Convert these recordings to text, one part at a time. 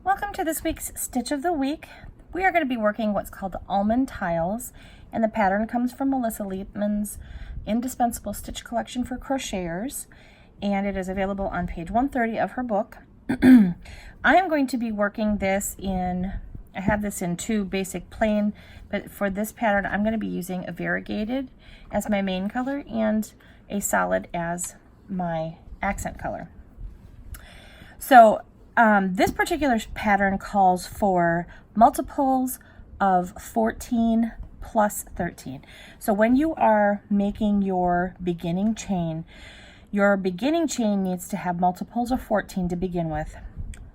Welcome to this week's Stitch of the Week. We are going to be working what's called the almond tiles, and the pattern comes from Melissa Liepman's Indispensable Stitch Collection for Crocheters, and it is available on page 130 of her book. I am going to be working this in, I have this in two basic plain, but for this pattern I'm going to be using a variegated as my main color and a solid as my accent color. So this particular pattern calls for multiples of 14 plus 13. So when you are making your beginning chain needs to have multiples of 14 to begin with.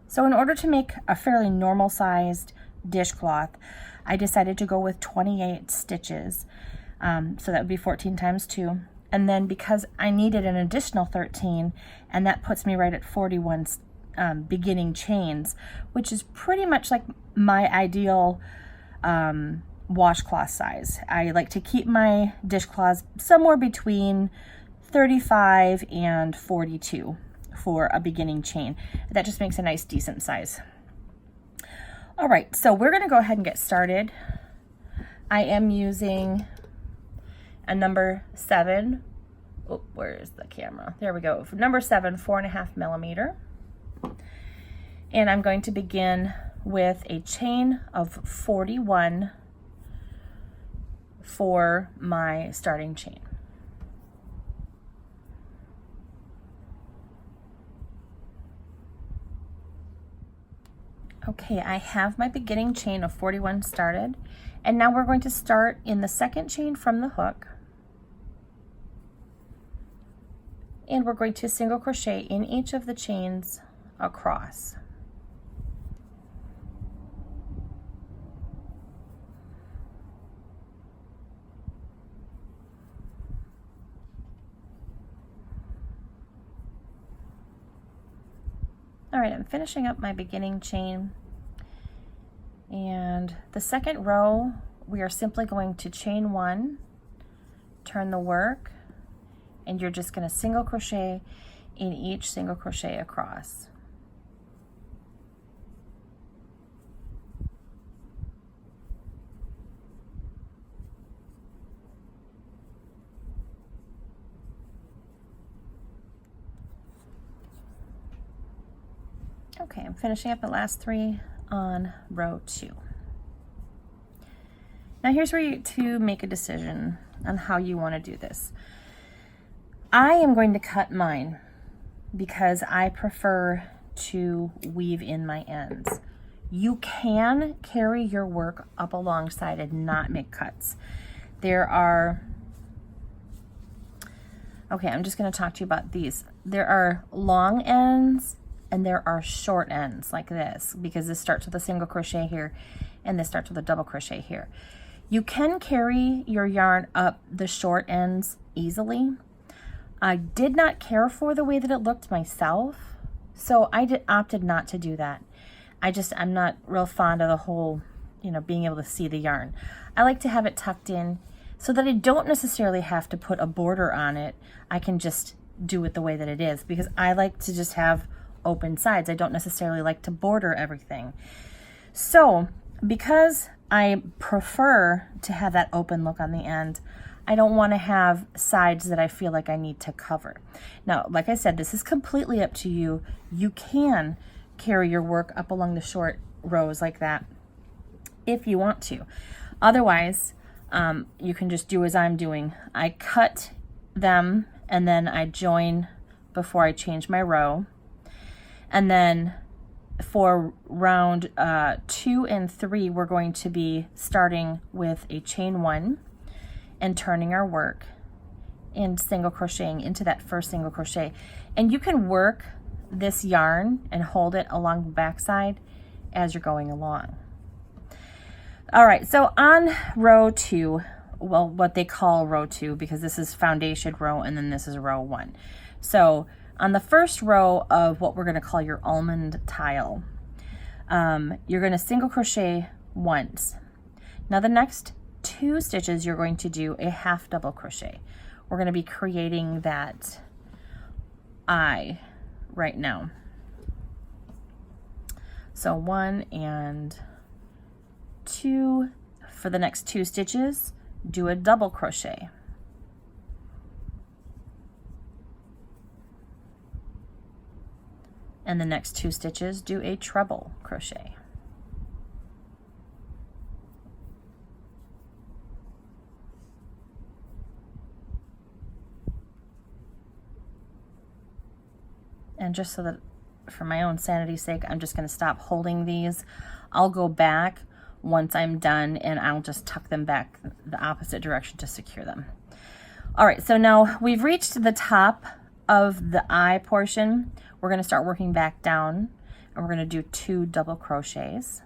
So in order to make a fairly normal sized dishcloth, I decided to go with 28 stitches. So that would be 14 times 2. And then because I needed an additional 13, and that puts me right at 41 beginning chains, which is pretty much like my ideal washcloth size. I like to keep my dishcloths somewhere between 35 and 42 for a beginning chain. That just makes a nice decent size. All right, so we're going to go ahead and get started. I am using a number 7. Oh, where's the camera? There we go. Number 7, 4.5 millimeter. And I'm going to begin with a chain of 41 for my starting chain. Okay, I have my beginning chain of 41 started, and now we're going to start in the second chain from the hook, and we're going to single crochet in each of the chains across. All right, I'm finishing up my beginning chain, and the second row we are simply going to chain 1, turn the work, and you're just going to single crochet in each single crochet across. Okay, I'm finishing up the last 3 on row 2. Now here's where you to make a decision on how you want to do this. I am going to cut mine because I prefer to weave in my ends. You can carry your work up alongside and not make cuts. I'm just going to talk to you about these. There are long ends and there are short ends like this, because this starts with a single crochet here and this starts with a double crochet here. You can carry your yarn up the short ends easily. I did not care for the way that it looked myself, so I opted not to do that. I'm not real fond of the whole, being able to see the yarn. I like to have it tucked in so that I don't necessarily have to put a border on it. I can just do it the way that it is, because I like to just have open sides. I don't necessarily like to border everything. So because I prefer to have that open look on the end, I don't want to have sides that I feel like I need to cover. Now, like I said, this is completely up to you. You can carry your work up along the short rows like that if you want to. Otherwise, you can just do as I'm doing. I cut them and then I join before I change my row. And then for round 2 and 3, we're going to be starting with a chain 1 and turning our work and single crocheting into that first single crochet. And you can work this yarn and hold it along the back side as you're going along. All right, so on row 2, well, what they call row 2, because this is foundation row and then this is row 1. So on the first row of what we're going to call your almond tile, you're going to single crochet once. Now the next 2 stitches you're going to do a half double crochet. We're going to be creating that eye right now. So 1 and 2. For the next 2 stitches, do a double crochet. And the next 2 stitches, do a treble crochet. And just so that for my own sanity's sake, I'm just going to stop holding these. I'll go back once I'm done and I'll just tuck them back the opposite direction to secure them. All right, so now we've reached the top of the eye portion. We're going to start working back down, and we're going to do 2 double crochets,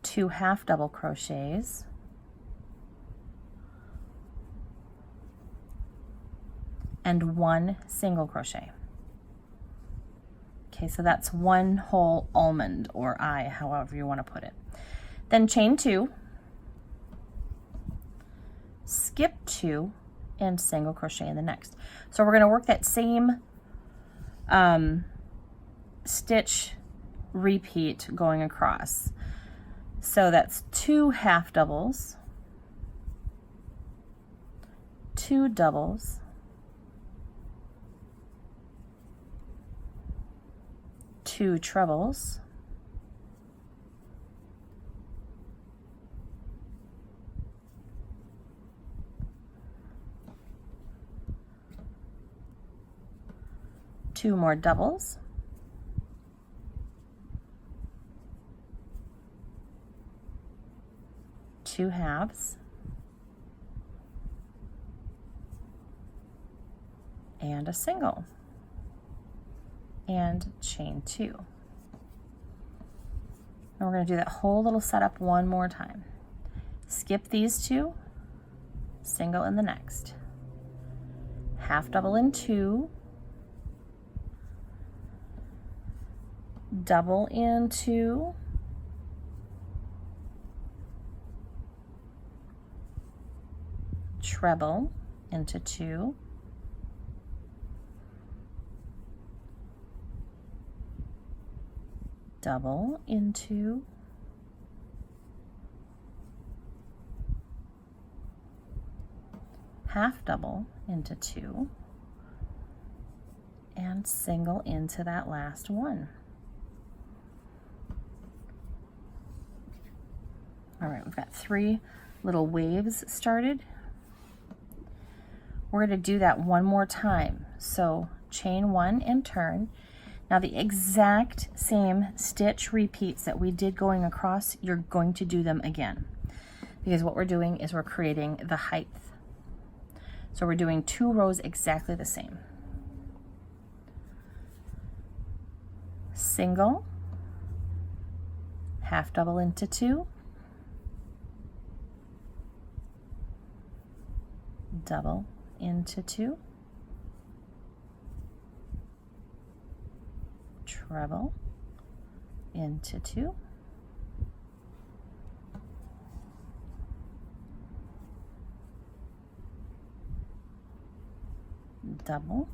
2 half double crochets, and 1 single crochet. Okay, so that's 1 whole almond or eye, however you want to put it. Then chain 2, skip 2, and single crochet in the next. So we're going to work that same stitch repeat going across. So that's 2 half doubles, 2 doubles, 2 trebles, two more doubles, two halves, and a single, and chain 2. And we're going to do that whole little setup one more time. Skip these 2, single in the next, half double in 2, double in 2, treble into 2, double into, half double into 2, and single into that last one. All right, we've got 3 little waves started. We're going to do that one more time. So chain 1 and turn. Now the exact same stitch repeats that we did going across, you're going to do them again. Because what we're doing is we're creating the height. So we're doing 2 rows exactly the same. Single, half double into 2, double into 2, treble into 2, double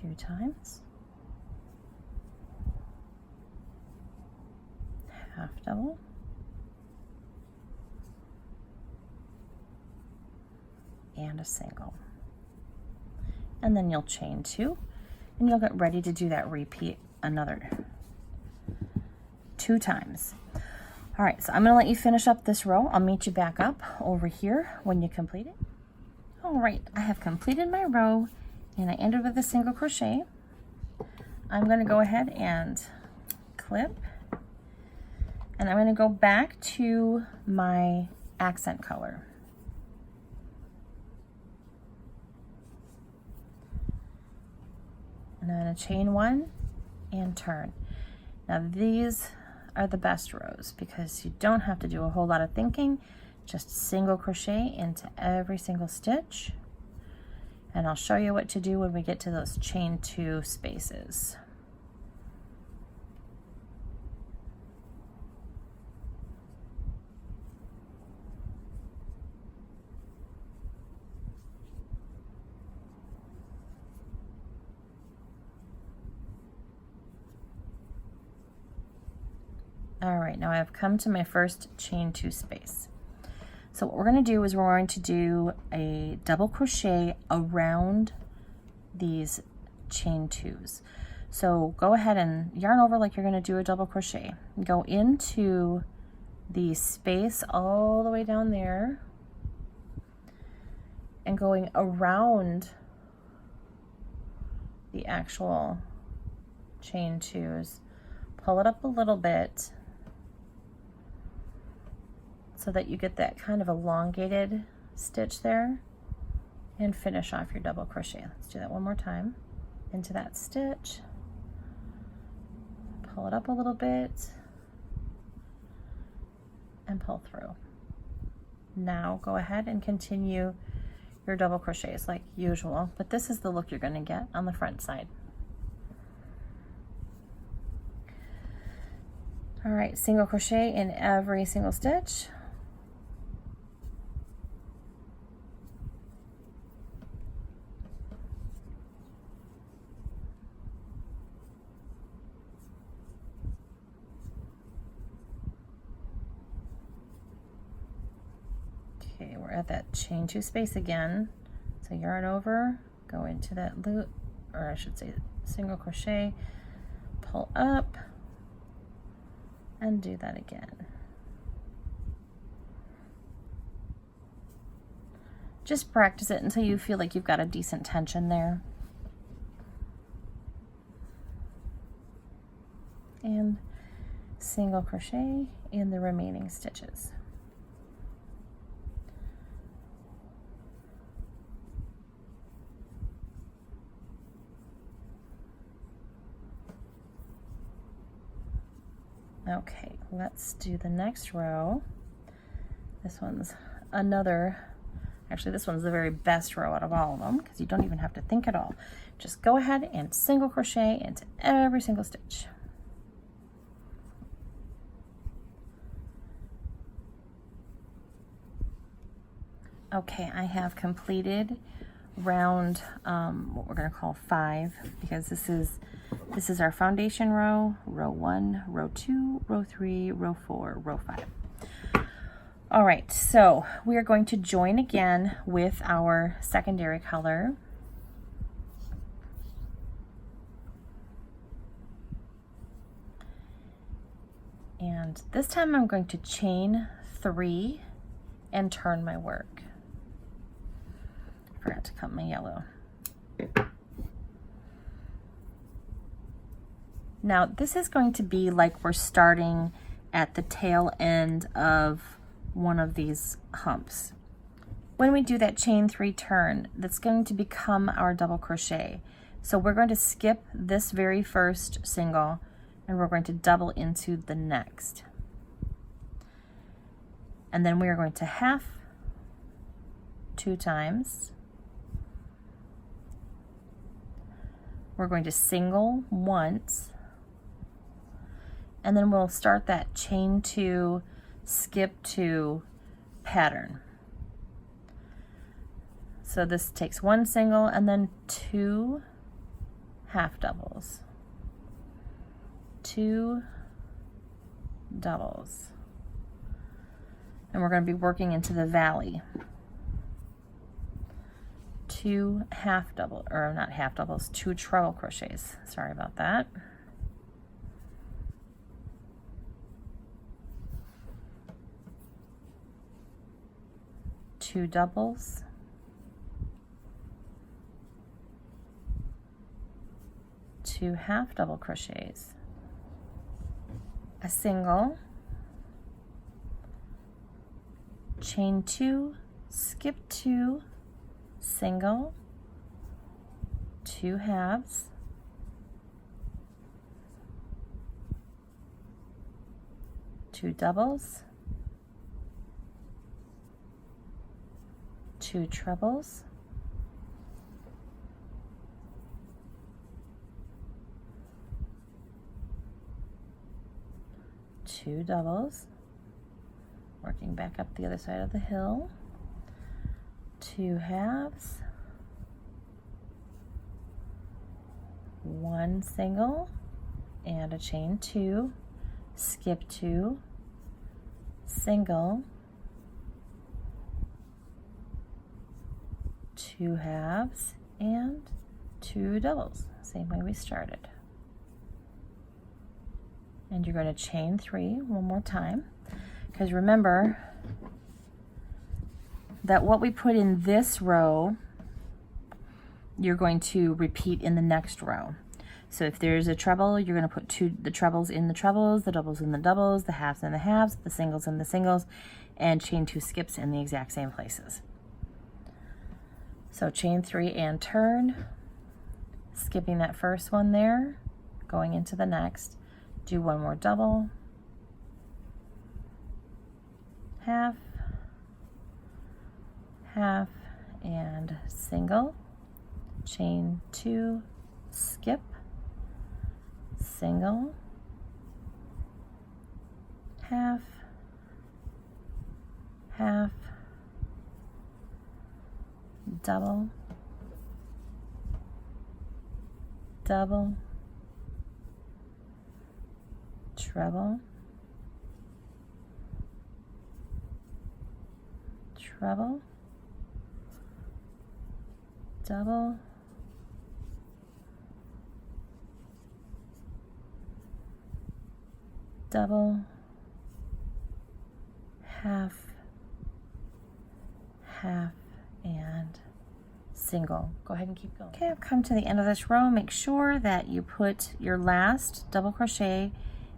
2 times, half double, and a single. And then you'll chain 2, and you'll get ready to do that repeat another 2 times. All right, so I'm going to let you finish up this row. I'll meet you back up over here when you complete it. All right, I have completed my row, and I ended with a single crochet. I'm going to go ahead and clip, and I'm going to go back to my accent color. And I'm going to chain 1 and turn. Now these are the best rows because you don't have to do a whole lot of thinking, just single crochet into every single stitch. And I'll show you what to do when we get to those chain 2 spaces. All right, now I've come to my first chain 2 space. So what we're going to do is we're going to do a double crochet around these chain 2s. So go ahead and yarn over like you're going to do a double crochet. Go into the space all the way down there and going around the actual chain 2s. Pull it up a little bit so that you get that kind of elongated stitch there, and finish off your double crochet. Let's do that one more time. Into that stitch, pull it up a little bit, and pull through. Now go ahead and continue your double crochets like usual, but this is the look you're going to get on the front side. All right, single crochet in every single stitch. Okay, we're at that chain 2 space again. So yarn over, go into that loop, or I should say single crochet, pull up, and do that again. Just practice it until you feel like you've got a decent tension there. And single crochet in the remaining stitches. Okay, let's do the next row. This one's actually this one's the very best row out of all of them because you don't even have to think at all. Just go ahead and single crochet into every single stitch. Okay, I have completed round what we're going to call 5, because this is our foundation row, row 1, row 2, row 3, row 4, row 5. All right, so we are going to join again with our secondary color. And this time I'm going to chain 3 and turn my work. Forgot to cut my yellow. Now this is going to be like we're starting at the tail end of one of these humps. When we do that chain 3 turn, that's going to become our double crochet. So we're going to skip this very first single and we're going to double into the next. And then we are going to half 2 times. We're going to single once, and then we'll start that chain 2, skip 2 pattern. So this takes 1 single and then 2 half doubles, 2 doubles, and we're going to be working into the valley. 2 half double, or not half doubles, 2 treble crochets. Sorry about that. Two doubles, two half double crochets, a single, chain 2, skip 2, single, 2 halves, two doubles, 2 trebles, two doubles, working back up the other side of the hill, 2 halves, 1 single, and a chain 2, skip 2, single, 2 halves, and 2 doubles, same way we started. And you're going to chain 3 one more time, because remember that what we put in this row, you're going to repeat in the next row. So if there's a treble, you're going to put the trebles in the trebles, the doubles in the doubles, the halves in the halves, the singles in the singles, and chain 2 skips in the exact same places. So chain 3 and turn, skipping that first one there, going into the next, do 1 more double, half, half, and single, chain 2, skip, single, half, half, double, double, treble, treble, double, double, half, half, and single. Go ahead and keep going. Okay, I've come to the end of this row. Make sure that you put your last double crochet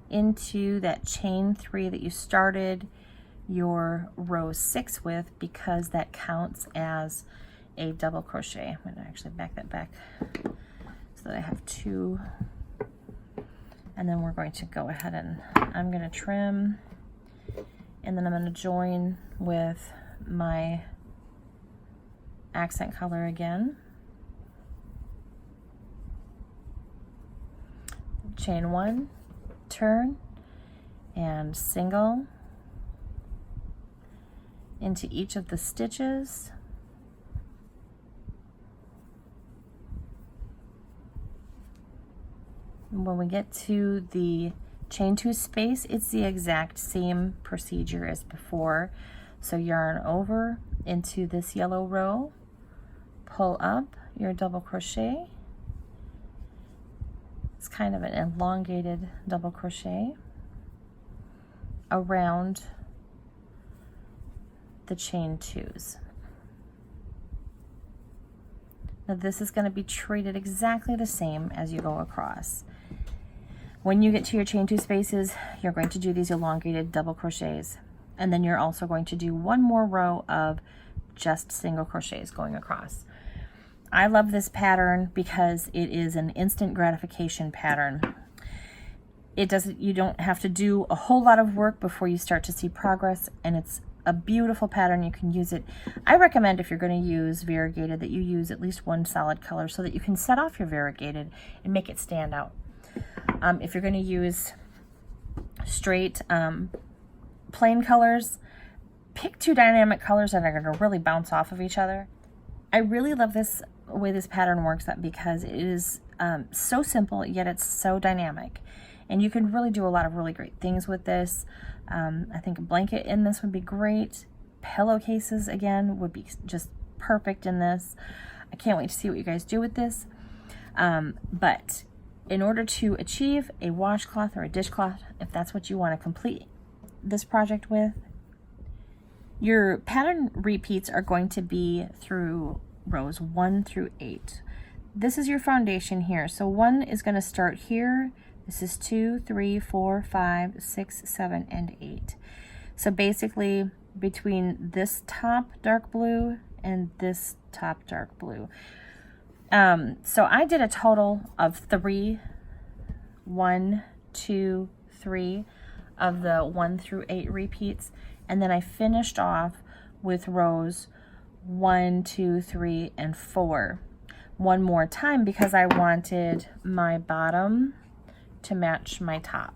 into that chain 3 that you started your row 6 with, because that counts as a double crochet. I'm going to actually back that back so that I have 2. And then we're going to go ahead and I'm going to trim, and then I'm going to join with my accent color again. Chain 1, turn, and single into each of the stitches. When we get to the chain 2 space, it's the exact same procedure as before. So yarn over into this yellow row, pull up your double crochet. It's kind of an elongated double crochet around the chain 2s. Now this is going to be treated exactly the same as you go across. When you get to your chain 2 spaces, you're going to do these elongated double crochets, and then you're also going to do 1 more row of just single crochets going across. I love this pattern because it is an instant gratification pattern. You don't have to do a whole lot of work before you start to see progress, and it's a beautiful pattern. You can use it. I recommend, if you're going to use variegated, that you use at least 1 solid color so that you can set off your variegated and make it stand out. If you're going to use straight plain colors, pick 2 dynamic colors that are going to really bounce off of each other. I really love this way this pattern works out, because it is so simple, yet it's so dynamic, and you can really do a lot of really great things with this. I think a blanket in this would be great. Pillowcases again would be just perfect in this. I can't wait to see what you guys do with this. But in order to achieve a washcloth or a dishcloth, if that's what you want to complete this project with, your pattern repeats are going to be through rows 1 through 8. This is your foundation here. So 1 is going to start here. This is 2, 3, 4, 5, 6, 7, and 8. So basically between this top dark blue and this top dark blue. So I did a total of 3, 1, 2, 3 of the 1 through 8 repeats, and then I finished off with rows 1, 2, 3, and 4 one more time, because I wanted my bottom to match my top.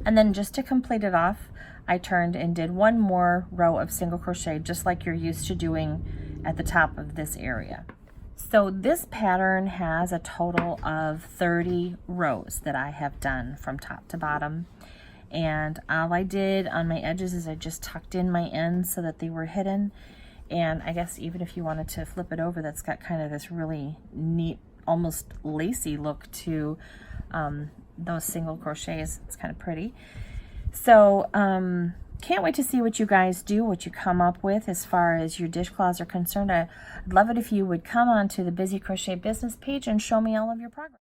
And then just to complete it off, I turned and did 1 more row of single crochet, just like you're used to doing at the top of this area. So this pattern has a total of 30 rows that I have done from top to bottom. And all I did on my edges is I just tucked in my ends so that they were hidden. And I guess even if you wanted to flip it over, that's got kind of this really neat, almost lacy look to those single crochets. It's kind of pretty. So can't wait to see what you guys do, what you come up with as far as your dishcloths are concerned. I'd love it if you would come onto the Busy Crochet business page and show me all of your progress.